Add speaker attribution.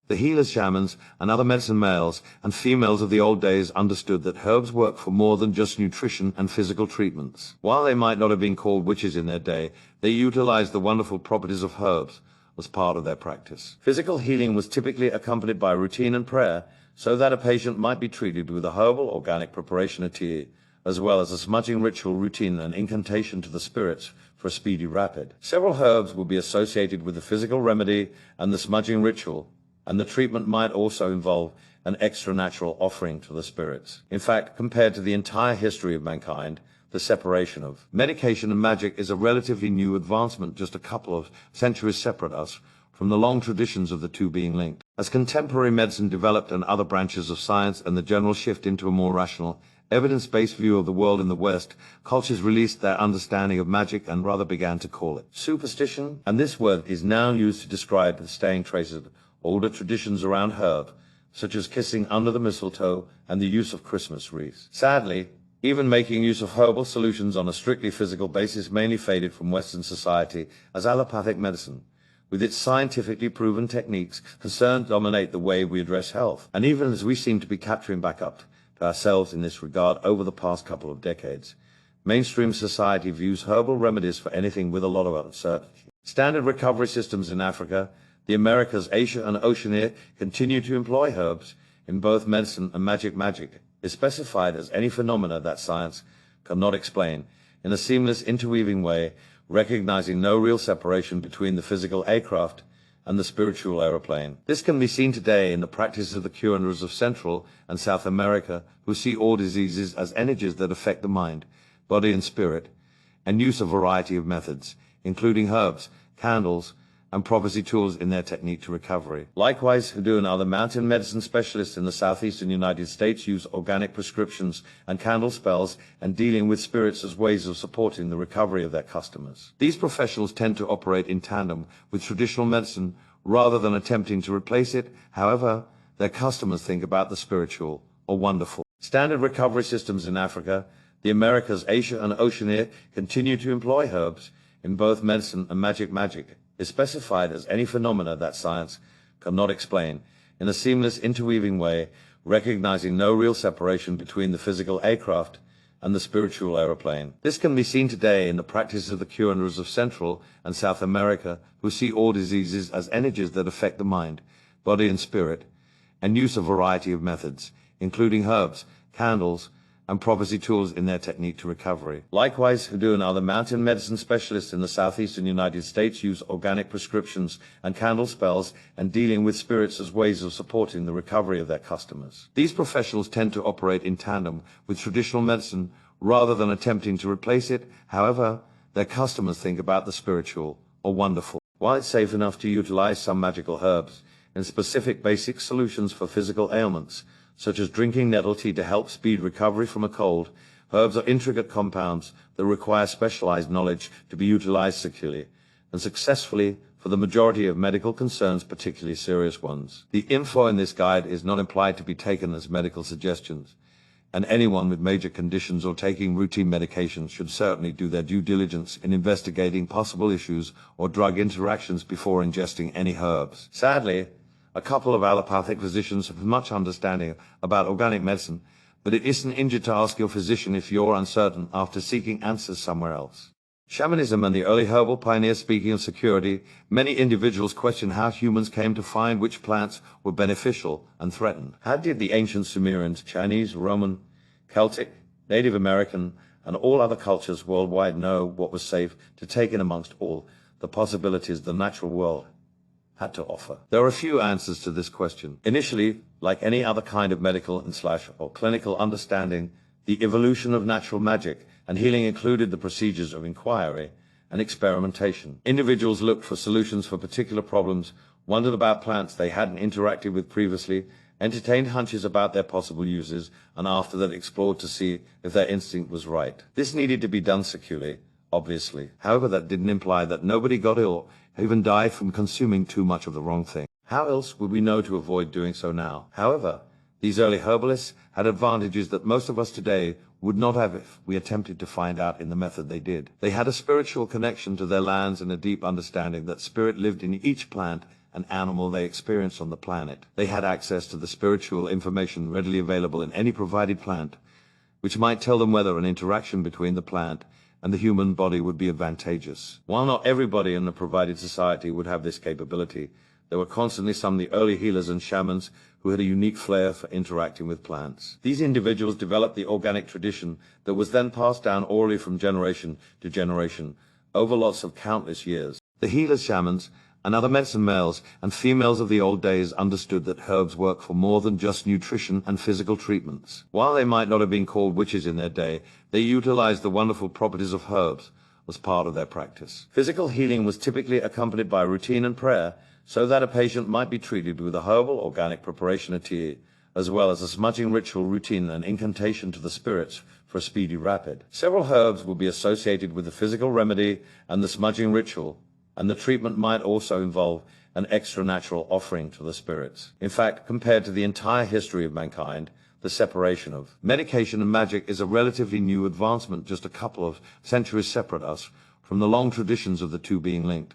Speaker 1: The healers, shamans, and other medicine males and females of the old days understood that herbs work for more than just nutrition and physical treatments. While they might not have been called witches in their day, they utilized the wonderful properties of herbs as part of their practice. Physical healing was typically accompanied by routine and prayer, so that a patient might be treated with a herbal organic preparation of tea, as well as a smudging ritual routine and incantation to the spirits for a speedy rapid. Several herbs would be associated with the physical remedy and the smudging ritual, and the treatment might also involve an extra-natural offering to the spirits. In fact, compared to the entire history of mankind, the separation of medication and magic is a relatively new advancement, just a couple of centuries separate us from the long traditions of the two being linked. As contemporary medicine developed and other branches of science and the general shift into a more rational, evidence-based view of the world in the West, cultures released their understanding of magic and rather began to call it superstition, and this word is now used to describe the staying traces of older traditions around herb, such as kissing under the mistletoe and the use of Christmas wreaths. Sadly, even making use of herbal solutions on a strictly physical basis mainly faded from Western society as allopathic medicine, with its scientifically proven techniques, concerned dominate the way we address health. And even as we seem to be capturing back up to ourselves in this regard over the past couple of decades, mainstream society views herbal remedies for anything with a lot of uncertainty. Standard recovery systems in Africa, the Americas, Asia, and Oceania continue to employ herbs in both medicine and magic is specified as any phenomena that science cannot explain, in a seamless interweaving way, recognizing no real separation between the physical aircraft and the spiritual aeroplane. This can be seen today in the practice of the curanders of Central and South America, who see all diseases as energies that affect the mind, body, and spirit, and use a variety of methods, including herbs, candles, and prophecy tools in their technique to recovery. Likewise, Hoodoo and other mountain medicine specialists in the southeastern United States use organic prescriptions and candle spells and dealing with spirits as ways of supporting the recovery of their customers. These professionals tend to operate in tandem with traditional medicine rather than attempting to replace it. However, their customers think about the spiritual or wonderful. Standard recovery systems in Africa, the Americas, Asia, and Oceania continue to employ herbs in both medicine and magic is specified as any phenomena that science cannot explain, in a seamless interweaving way, recognizing no real separation between the physical aircraft and the spiritual aeroplane. This can be seen today in the practice of the curanders of Central and South America, who see all diseases as energies that affect the mind, body, and spirit, and use a variety of methods, including herbs, candles, and prophecy tools in their technique to recovery. Likewise, Hoodoo and other mountain medicine specialists in the southeastern United States use organic prescriptions and candle spells and dealing with spirits as ways of supporting the recovery of their customers. These professionals tend to operate in tandem with traditional medicine rather than attempting to replace it. However, their customers think about the spiritual or wonderful. While it's safe enough to utilize some magical herbs and specific basic solutions for physical ailments, such as drinking nettle tea to help speed recovery from a cold, herbs are intricate compounds that require specialized knowledge to be utilized securely and successfully for the majority of medical concerns, particularly serious ones. The info in this guide is not implied to be taken as medical suggestions, and anyone with major conditions or taking routine medications should certainly do their due diligence in investigating possible issues or drug interactions before ingesting any herbs. Sadly, a couple of allopathic physicians have much understanding about organic medicine, but it isn't injured to ask your physician if you're uncertain after seeking answers somewhere else. Shamanism and the early herbal pioneers. Speaking of security, many individuals question how humans came to find which plants were beneficial and threatened. How did the ancient Sumerians, Chinese, Roman, Celtic, Native American, and all other cultures worldwide know what was safe to take in amongst all the possibilities the natural world had to offer? There are a few answers to this question. Initially, like any other kind of medical or clinical understanding, the evolution of natural magic and healing included the procedures of inquiry and experimentation. Individuals looked for solutions for particular problems, wondered about plants they hadn't interacted with previously, entertained hunches about their possible uses, and after that explored to see if their instinct was right. This needed to be done securely, obviously. However, that didn't imply that nobody got ill or even died from consuming too much of the wrong thing. How else would we know to avoid doing so now? However, these early herbalists had advantages that most of us today would not have if we attempted to find out in the method they did. They had a spiritual connection to their lands and a deep understanding that spirit lived in each plant and animal they experienced on the planet. They had access to the spiritual information readily available in any provided plant, which might tell them whether an interaction between the plant and the human body would be advantageous. While not everybody in the provided society would have this capability, there were constantly some of the early healers and shamans who had a unique flair for interacting with plants. These individuals developed the organic tradition that was then passed down orally from generation to generation over lots of countless years. The healers, shamans, and other medicine males and females of the old days understood that herbs work for more than just nutrition and physical treatments. While they might not have been called witches in their day, they utilized the wonderful properties of herbs as part of their practice. Physical healing was typically accompanied by routine and prayer, so that a patient might be treated with a herbal organic preparation of tea, as well as a smudging ritual routine and incantation to the spirits for a speedy rapid. Several herbs would be associated with the physical remedy and the smudging ritual, and the treatment might also involve an extra-natural offering to the spirits. In fact, compared to the entire history of mankind, the separation of medication and magic is a relatively new advancement, just a couple of centuries separate us from the long traditions of the two being linked.